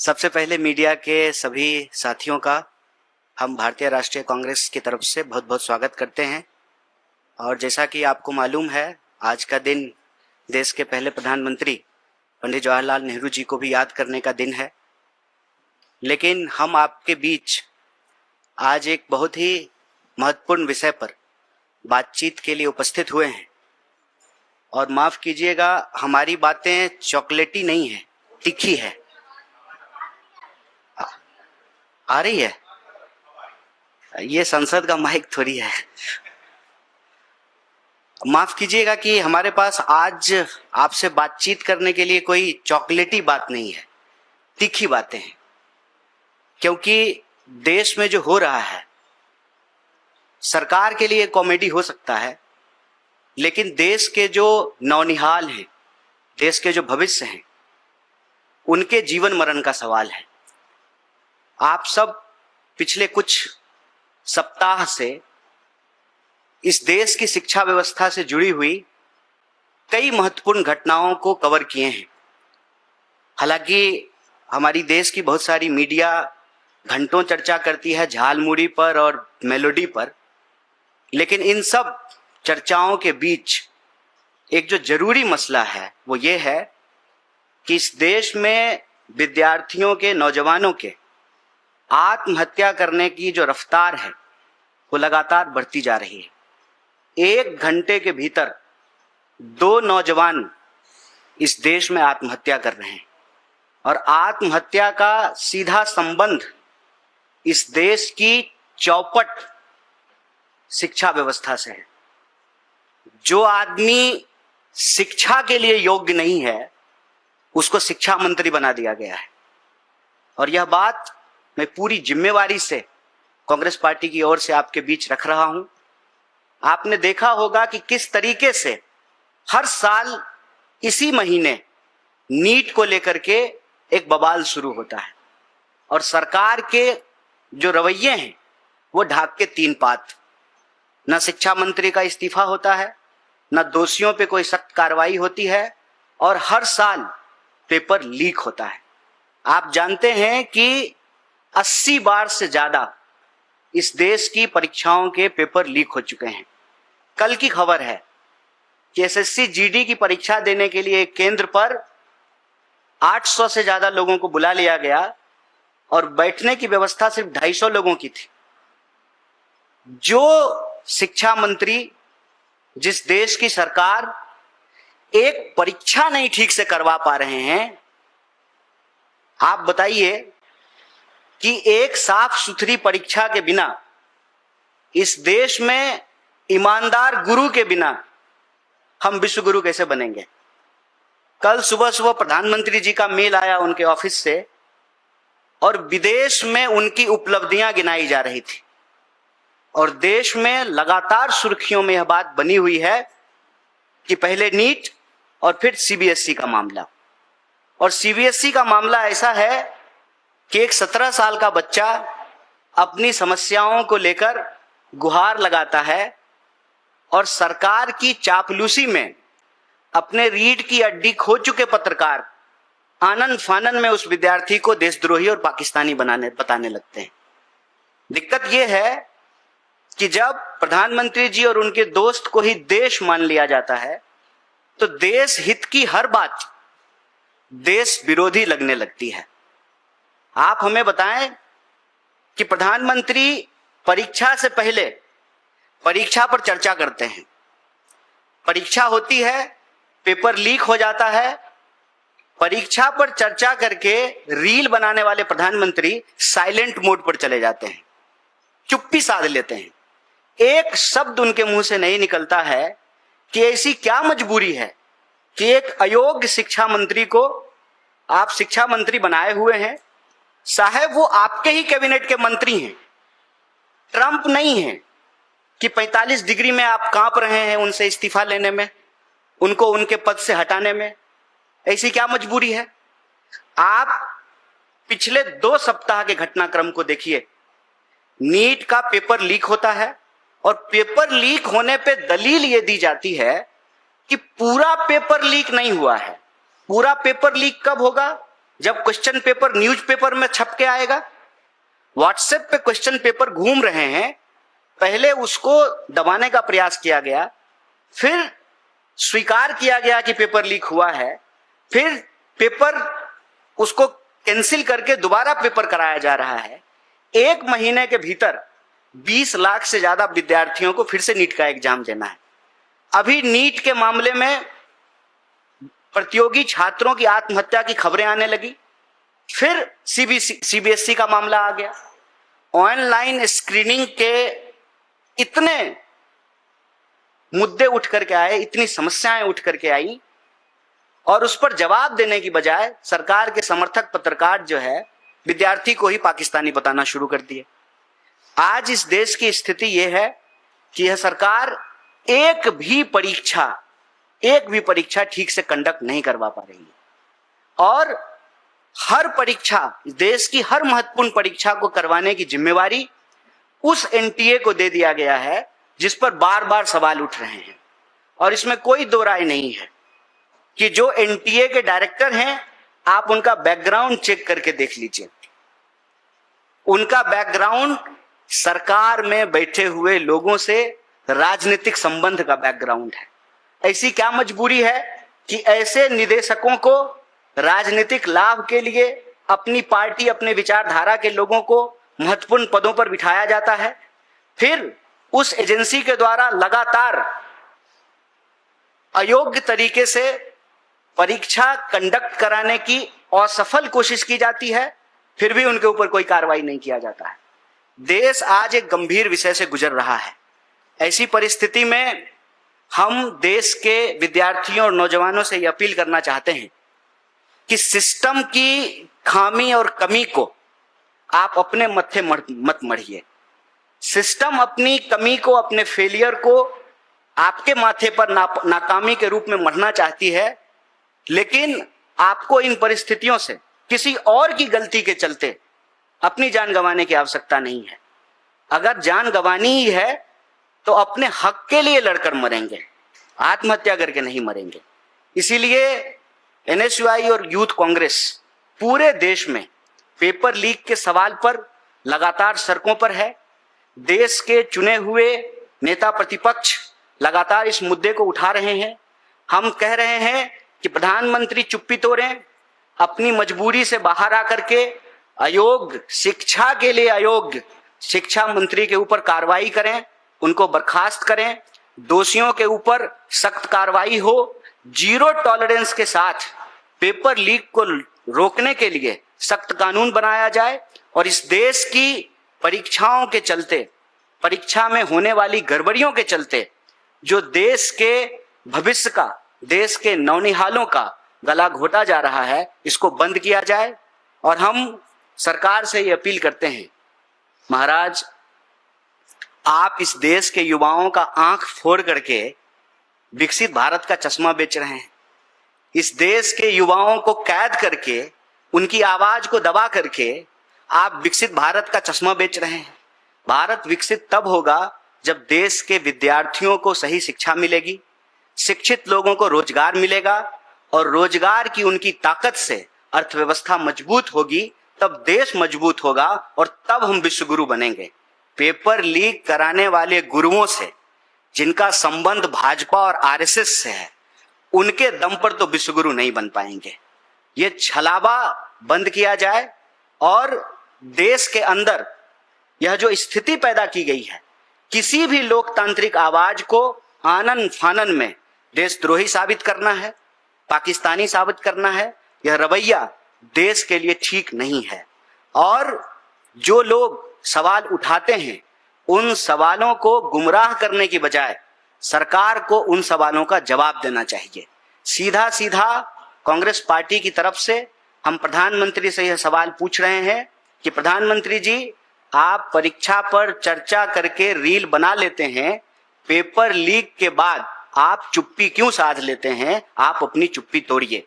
सबसे पहले मीडिया के सभी साथियों का हम भारतीय राष्ट्रीय कांग्रेस की तरफ से बहुत बहुत स्वागत करते हैं। और जैसा कि आपको मालूम है, आज का दिन देश के पहले प्रधानमंत्री पंडित जवाहरलाल नेहरू जी को भी याद करने का दिन है। लेकिन हम आपके बीच आज एक बहुत ही महत्वपूर्ण विषय पर बातचीत के लिए उपस्थित हुए हैं। और माफ़ कीजिएगा, हमारी बातें चॉकलेटी नहीं है, तीखी है। आ रही है? ये संसद का माइक थोड़ी है। माफ कीजिएगा कि हमारे पास आज आपसे बातचीत करने के लिए कोई चॉकलेटी बात नहीं है, तीखी बातें हैं। क्योंकि देश में जो हो रहा है, सरकार के लिए कॉमेडी हो सकता है, लेकिन देश के जो नौनिहाल हैं, देश के जो भविष्य हैं, उनके जीवन मरण का सवाल है। आप सब पिछले कुछ सप्ताह से इस देश की शिक्षा व्यवस्था से जुड़ी हुई कई महत्वपूर्ण घटनाओं को कवर किए हैं। हालांकि हमारी देश की बहुत सारी मीडिया घंटों चर्चा करती है झालमुड़ी पर और मेलोडी पर, लेकिन इन सब चर्चाओं के बीच एक जो जरूरी मसला है वो ये है कि इस देश में विद्यार्थियों के, नौजवानों के आत्महत्या करने की जो रफ्तार है वो लगातार बढ़ती जा रही है। 1 घंटे के भीतर 2 नौजवान इस देश में आत्महत्या कर रहे हैं। और आत्महत्या का सीधा संबंध इस देश की चौपट शिक्षा व्यवस्था से है। जो आदमी शिक्षा के लिए योग्य नहीं है, उसको शिक्षा मंत्री बना दिया गया है। और यह बात मैं पूरी जिम्मेवारी से कांग्रेस पार्टी की ओर से आपके बीच रख रहा हूं। आपने देखा होगा कि किस तरीके से हर साल इसी महीने नीट को लेकर के एक बवाल शुरू होता है और सरकार के जो रवैये हैं वो ढाक के 3 पात। न शिक्षा मंत्री का इस्तीफा होता है, न दोषियों पे कोई सख्त कार्रवाई होती है, और हर साल पेपर लीक होता है। आप जानते हैं कि 80 बार से ज्यादा इस देश की परीक्षाओं के पेपर लीक हो चुके हैं। कल की खबर है कि एसएससी जीडी की परीक्षा देने के लिए एक केंद्र पर 800 से ज्यादा लोगों को बुला लिया गया और बैठने की व्यवस्था सिर्फ 250 लोगों की थी। जो शिक्षा मंत्री, जिस देश की सरकार एक परीक्षा नहीं ठीक से करवा पा रहे हैं, आप बताइए कि एक साफ सुथरी परीक्षा के बिना, इस देश में ईमानदार गुरु के बिना हम विश्व गुरु कैसे बनेंगे। कल सुबह सुबह प्रधानमंत्री जी का मेल आया उनके ऑफिस से और विदेश में उनकी उपलब्धियां गिनाई जा रही थी। और देश में लगातार सुर्खियों में यह बात बनी हुई है कि पहले नीट और फिर सीबीएसई का मामला। और सीबीएसई का मामला ऐसा है कि एक 17 साल का बच्चा अपनी समस्याओं को लेकर गुहार लगाता है और सरकार की चापलूसी में अपने रीढ़ की हड्डी खो चुके पत्रकार आनन फानन में उस विद्यार्थी को देशद्रोही और पाकिस्तानी बताने लगते हैं। दिक्कत यह है कि जब प्रधानमंत्री जी और उनके दोस्त को ही देश मान लिया जाता है तो देश हित की हर बात देश विरोधी लगने लगती है। आप हमें बताएं कि प्रधानमंत्री परीक्षा से पहले परीक्षा पर चर्चा करते हैं, परीक्षा होती है, पेपर लीक हो जाता है, परीक्षा पर चर्चा करके रील बनाने वाले प्रधानमंत्री साइलेंट मोड पर चले जाते हैं, चुप्पी साध लेते हैं। एक शब्द उनके मुंह से नहीं निकलता है कि ऐसी क्या मजबूरी है कि एक अयोग्य शिक्षा मंत्री को आप शिक्षा मंत्री बनाए हुए हैं। साहब, वो आपके ही कैबिनेट के मंत्री हैं, ट्रंप नहीं है कि 45 डिग्री में आप कांप रहे हैं उनसे इस्तीफा लेने में, उनको उनके पद से हटाने में। ऐसी क्या मजबूरी है? आप पिछले 2 सप्ताह के घटनाक्रम को देखिए। नीट का पेपर लीक होता है और पेपर लीक होने पे दलील ये दी जाती है कि पूरा पेपर लीक नहीं हुआ है। पूरा पेपर लीक कब होगा? जब क्वेश्चन पेपर न्यूज़पेपर में छप के आएगा? व्हाट्सएप पे क्वेश्चन पेपर घूम रहे हैं, पहले उसको दबाने का प्रयास किया गया, फिर स्वीकार किया गया कि पेपर लीक हुआ है, फिर पेपर उसको कैंसिल करके दोबारा पेपर कराया जा रहा है। 1 महीने के भीतर 20 लाख से ज्यादा विद्यार्थियों को फिर से नीट का एग्जाम देना है। अभी नीट के मामले में प्रतियोगी छात्रों की आत्महत्या की खबरें आने लगी, फिर सीबीएसई का मामला आ गया। ऑनलाइन स्क्रीनिंग के इतने मुद्दे उठ करके आए, इतनी समस्याएं उठ करके आई, और उस पर जवाब देने की बजाय सरकार के समर्थक पत्रकार जो है विद्यार्थी को ही पाकिस्तानी बताना शुरू कर दिए। आज इस देश की स्थिति यह है कि यह सरकार एक भी परीक्षा ठीक से कंडक्ट नहीं करवा पा रही है, और हर परीक्षा, देश की हर महत्वपूर्ण परीक्षा को करवाने की जिम्मेवारी उस एनटीए को दे दिया गया है जिस पर बार बार सवाल उठ रहे हैं। और इसमें कोई दो राय नहीं है कि जो एनटीए के डायरेक्टर हैं, आप उनका बैकग्राउंड चेक करके देख लीजिए। उनका बैकग्राउंड सरकार में बैठे हुए लोगों से राजनीतिक संबंध का बैकग्राउंड है। ऐसी क्या मजबूरी है कि ऐसे निदेशकों को राजनीतिक लाभ के लिए अपनी पार्टी, अपने विचारधारा के लोगों को महत्वपूर्ण पदों पर बिठाया जाता है, फिर उस एजेंसी के द्वारा लगातार अयोग्य तरीके से परीक्षा कंडक्ट कराने की असफल कोशिश की जाती है, फिर भी उनके ऊपर कोई कार्रवाई नहीं किया जाता है। देश आज एक गंभीर विषय से गुजर रहा है। ऐसी परिस्थिति में हम देश के विद्यार्थियों और नौजवानों से यह अपील करना चाहते हैं कि सिस्टम की खामी और कमी को आप अपने मत्थे मत मढ़िए। सिस्टम अपनी कमी को, अपने फेलियर को आपके माथे पर नाकामी के रूप में मढ़ना चाहती है, लेकिन आपको इन परिस्थितियों से किसी और की गलती के चलते अपनी जान गंवाने की आवश्यकता नहीं है। अगर जान गंवानी ही है तो अपने हक के लिए लड़कर मरेंगे, आत्महत्या करके नहीं मरेंगे। इसीलिए एनएसयूआई और यूथ कांग्रेस पूरे देश में पेपर लीक के सवाल पर लगातार सड़कों पर है। देश के चुने हुए नेता प्रतिपक्ष लगातार इस मुद्दे को उठा रहे हैं। हम कह रहे हैं कि प्रधानमंत्री चुप्पी तोड़ें, अपनी मजबूरी से बाहर आकर के अयोग्य शिक्षा के लिए अयोग्य शिक्षा मंत्री के ऊपर कार्रवाई करें, उनको बर्खास्त करें, दोषियों के ऊपर सख्त कार्रवाई हो, जीरो टॉलरेंस के साथ पेपर लीक को रोकने के लिए सख्त कानून बनाया जाए, और इस देश की परीक्षाओं के चलते, परीक्षा में होने वाली गड़बड़ियों के चलते जो देश के भविष्य का, देश के नौनिहालों का गला घोटा जा रहा है, इसको बंद किया जाए। और हम सरकार से ये अपील करते हैं, महाराज आप इस देश के युवाओं का आंख फोड़ करके विकसित भारत का चश्मा बेच रहे हैं। इस देश के युवाओं को कैद करके, उनकी आवाज को दबा करके आप विकसित भारत का चश्मा बेच रहे हैं। भारत विकसित तब होगा जब देश के विद्यार्थियों को सही शिक्षा मिलेगी, शिक्षित लोगों को रोजगार मिलेगा, और रोजगार की उनकी ताकत से अर्थव्यवस्था मजबूत होगी, तब देश मजबूत होगा, और तब हम विश्व गुरु बनेंगे। पेपर लीक कराने वाले गुरुओं से, जिनका संबंध भाजपा और आरएसएस से है, उनके दम पर तो विश्व गुरु नहीं बन पाएंगे। ये छलावा बंद किया जाए, और देश के अंदर यह जो स्थिति पैदा की गई है, किसी भी लोकतांत्रिक आवाज को आनन फानन में देशद्रोही साबित करना है, पाकिस्तानी साबित करना है, यह रवैया देश के लिए ठीक नहीं है। और जो लोग सवाल उठाते हैं, उन सवालों को गुमराह करने की बजाय सरकार को उन सवालों का जवाब देना चाहिए। सीधा सीधा कांग्रेस पार्टी की तरफ से हम प्रधानमंत्री से यह सवाल पूछ रहे हैं कि प्रधानमंत्री जी, आप परीक्षा पर चर्चा करके रील बना लेते हैं, पेपर लीक के बाद आप चुप्पी क्यों साध लेते हैं? आप अपनी चुप्पी तोड़िए।